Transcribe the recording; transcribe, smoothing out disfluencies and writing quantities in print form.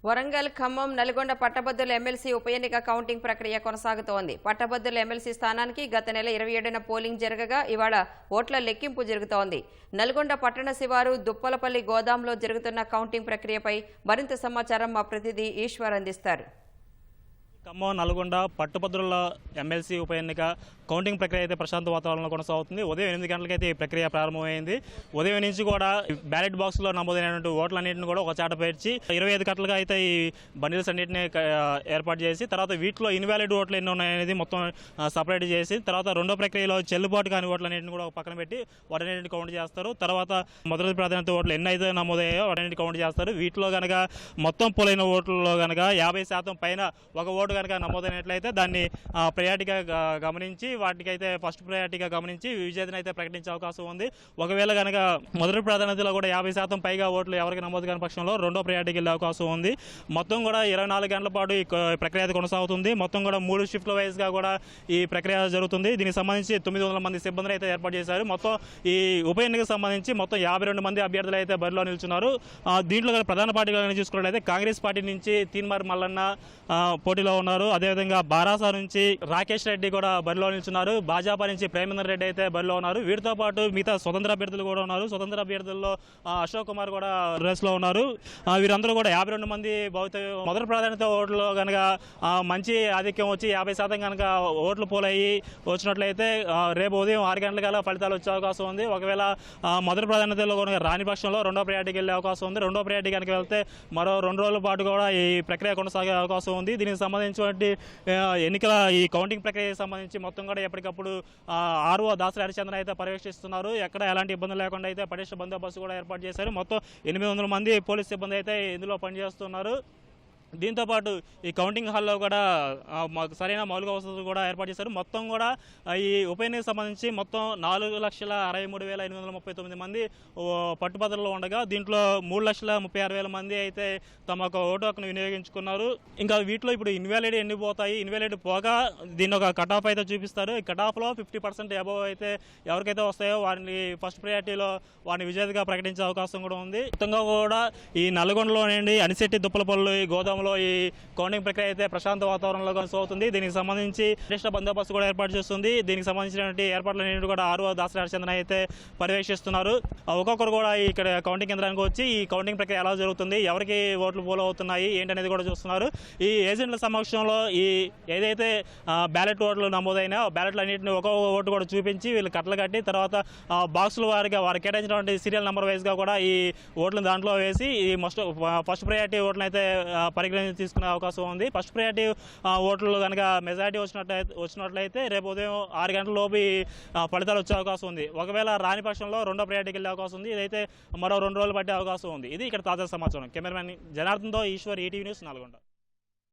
వరంగల్, ఖమ్మం, నల్గొండ పట్టభద్రుల ఎమ్మెల్సీ ఉప ఎన్నిక కౌంటింగ్ ప్రక్రియ కొనసాగుతోంది. పట్టభద్రుల ఎమ్మెల్సీ స్థానానికి గత నెల 27న పోలింగ్ జరగగా ఇవాళ ఓట్ల లెక్కింపు జరుగుతోంది. నల్గొండ పట్టణ శివారు దుప్పలపల్లి గోదాంలో జరుగుతున్న కౌంటింగ్ ప్రక్రియపై మరింత సమాచారం మా ప్రతినిధి ఈశ్వర్ అందిస్తారు. ఖమ్మం, నల్గొండ పట్టభద్రుల ఎమ్మెల్సీ ఉప ఎన్నిక కౌంటింగ్ ప్రక్రియ అయితే ప్రశాంత వాతావరణంలో కొనసాగుతుంది. ఉదయం 8 గంటలకైతే ఈ ప్రక్రియ ప్రారంభమైంది. ఉదయం నుంచి కూడా బ్యాలెట్ బాక్స్లో నమోదైనటువంటి ఓట్లన్నింటిని కూడా ఒక చాట పేర్చి 25 గంటలుగా అయితే ఈ బండిల్స్ అన్నింటినీ ఏర్పాటు చేసి తర్వాత వీటిలో ఇన్వాలిడ్ ఓట్లు ఎన్ని ఉన్నాయనేది మొత్తం సపరేట్ చేసి తర్వాత రెండో ప్రక్రియలో చెల్లుబాటు కాని ఓట్లన్నింటిని కూడా పక్కన పెట్టి వాటన్నింటిని కౌంట్ చేస్తారు. తర్వాత మొదటి ప్రాధాన్యత ఓట్లు ఎన్ని అయితే నమోదయ్యాయో వాటన్నింటిని కౌంట్ చేస్తారు. వీటిలో కనుక మొత్తం పోలైన ఓట్లలో కనుక 50% పైన ఒక ఓటు కనుక నమోదైనట్లయితే దాన్ని ప్రయారిటీగా గమనించి వాటికైతే ఫస్ట్ ప్రయారిటీగా గమనించి విజేతను అయితే ప్రకటించే అవకాశం ఉంది. ఒకవేళ కనుక మొదటి ప్రాధాన్యతలో కూడా 50% పైగా ఓట్లు ఎవరికి నమోదు కాని పక్షంలో రెండో ప్రయారిటీకి వెళ్ళే అవకాశం ఉంది. మొత్తం కూడా 24 గంటల పాటు ఈ ప్రక్రియ కొనసాగుతుంది. మొత్తం కూడా 3 షిఫ్ట్ల వైజ్గా కూడా ఈ ప్రక్రియ జరుగుతుంది. దీనికి సంబంధించి 900 మంది సిబ్బందిని అయితే ఏర్పాటు చేశారు. మొత్తం ఈ ఉప ఎన్నికకు సంబంధించి మొత్తం 52 మంది అభ్యర్థులు అయితే బరిలో నిల్చున్నారు. దీంట్లో ప్రధాన పార్టీగా చూసుకున్నట్లయితే కాంగ్రెస్ పార్టీ నుంచి తీన్మార్ మల్లన్న పోటీలో ఉన్నారు. అదేవిధంగా బారాసా నుంచి రాకేష్ రెడ్డి కూడా బరిలో నిల్చున్నారు. భాజపా నుంచి ప్రేమేందర్ రెడ్డి అయితే బరిలో ఉన్నారు. వీరితో పాటు మిగతా స్వతంత్ర అభ్యర్థులు కూడా ఉన్నారు. స్వతంత్ర అభ్యర్థుల్లో అశోక్ కుమార్ కూడా రేస్లో ఉన్నారు. వీరందరూ కూడా 52 మంది మొదటి ప్రాధాన్యత ఓట్లు కనుక మంచి ఆధిక్యం వచ్చి 50% కనుక ఓట్లు పోలయ్యి వచ్చినట్లయితే రేపు ఉదయం 6 గంటలకల్లా ఫలితాలు వచ్చే అవకాశం ఉంది. ఒకవేళ మొదటి ప్రాధాన్యతలో కనుక రాని పక్షంలో రెండో ప్రయారిటీకి వెళ్ళే అవకాశం ఉంది. రెండో ప్రయారిటీ కనుక వెళ్తే మరో 2 రోజుల పాటు కూడా ఈ ప్రక్రియ కొనసాగే అవకాశం ఉంది. దీనికి సంబంధించినటువంటి ఎన్నికల ఈ కౌంటింగ్ ప్రక్రియకి సంబంధించి మొత్తం కూడా ఎప్పటికప్పుడు ఆర్ఓ దాసరి హరిచంద్ర అయితే పర్యవేక్షిస్తున్నారు. ఎక్కడ ఎలాంటి ఇబ్బందులు లేకుండా అయితే పటిష్ట బందోబస్తు కూడా ఏర్పాటు చేశారు. మొత్తం 800 మంది పోలీస్ సిబ్బంది అయితే ఇందులో పనిచేస్తున్నారు. దీంతోపాటు ఈ కౌంటింగ్ హాల్లో కూడా సరైన మౌలిక వసతులు కూడా ఏర్పాటు చేశారు. మొత్తం కూడా ఈ ఉప ఎన్నికకు సంబంధించి మొత్తం 4,63,839 మంది పట్టుభద్రులు ఉండగా దీంట్లో 3,36,000 మంది అయితే తమ ఓటు హక్కును వినియోగించుకున్నారు. ఇంకా వీటిలో ఇప్పుడు ఇన్వాలిడ్ ఎన్ని పోతాయి, ఇన్వాలిడ్ పోగా దీన్ని ఒక కట్ ఆఫ్ అయితే చూపిస్తారు. ఈ కట్ ఆఫ్లో 50% అబవ్ అయితే ఎవరికైతే వస్తాయో వారిని ఫస్ట్ ప్రయారిటీలో వారిని విజేతగా ప్రకటించే అవకాశం కూడా ఉంది. మొత్తంగా కూడా ఈ నల్గొండలో నుండి అనిశెట్టి దుప్పలపల్లి గోదాంలో ఈ కౌంటింగ్ ప్రక్రియ అయితే ప్రశాంత వాతావరణంలో కొనసాగుతుంది. దీనికి సంబంధించి పటిష్ట బందోబస్తు కూడా ఏర్పాటు చేస్తుంది. దీనికి సంబంధించినటువంటి ఏర్పాట్లన్నింటినీ కూడా ఆర్ఓ దాసరి హరిచంద్ర అయితే పర్యవేక్షిస్తున్నారు. ఒక్కొక్కరు కూడా ఇక్కడ కౌంటింగ్ కేంద్రానికి వచ్చి ఈ కౌంటింగ్ ప్రక్రియ ఎలా జరుగుతుంది, ఎవరికి ఓట్లు పోల్ అవుతున్నాయి ఏంటనేది కూడా చూస్తున్నారు. ఈ ఏజెంట్ల సమక్షంలో ఈ ఏదైతే బ్యాలెట్ ఓట్లు నమోదైనా బ్యాలెట్లు అన్నింటినీ ఒక్కొక్క ఓటు కూడా చూపించి వీళ్ళు కట్టలు కట్టి తర్వాత బాక్సుల వారికి వారు కేటాయించినటువంటి సీరియల్ నెంబర్ వైజ్గా కూడా ఈ ఓట్లను దాంట్లో వేసి ఈ ఫస్ట్ ప్రయారిటీ ఓట్లను అయితే పరిగణన తీసుకునే అవకాశం ఉంది. ఫస్ట్ ప్రయారిటీ ఓట్లు కనుక మెజారిటీ వచ్చినట్లయితే రేపు ఉదయం 6 గంటల లోపు ఫలితాలు వచ్చే అవకాశం ఉంది. ఒకవేళ రాని పక్షంలో రెండో ప్రయారిటీకి వెళ్ళే అవకాశం ఉంది. ఇదైతే మరో 2 రోజులు పట్టే అవకాశం ఉంది. ఇది ఇక్కడ తాజా సమాచారం. కెమెరామెన్ జనార్దన్తో ఈశ్వర్, ఈటీవీ న్యూస్, నల్గొండ.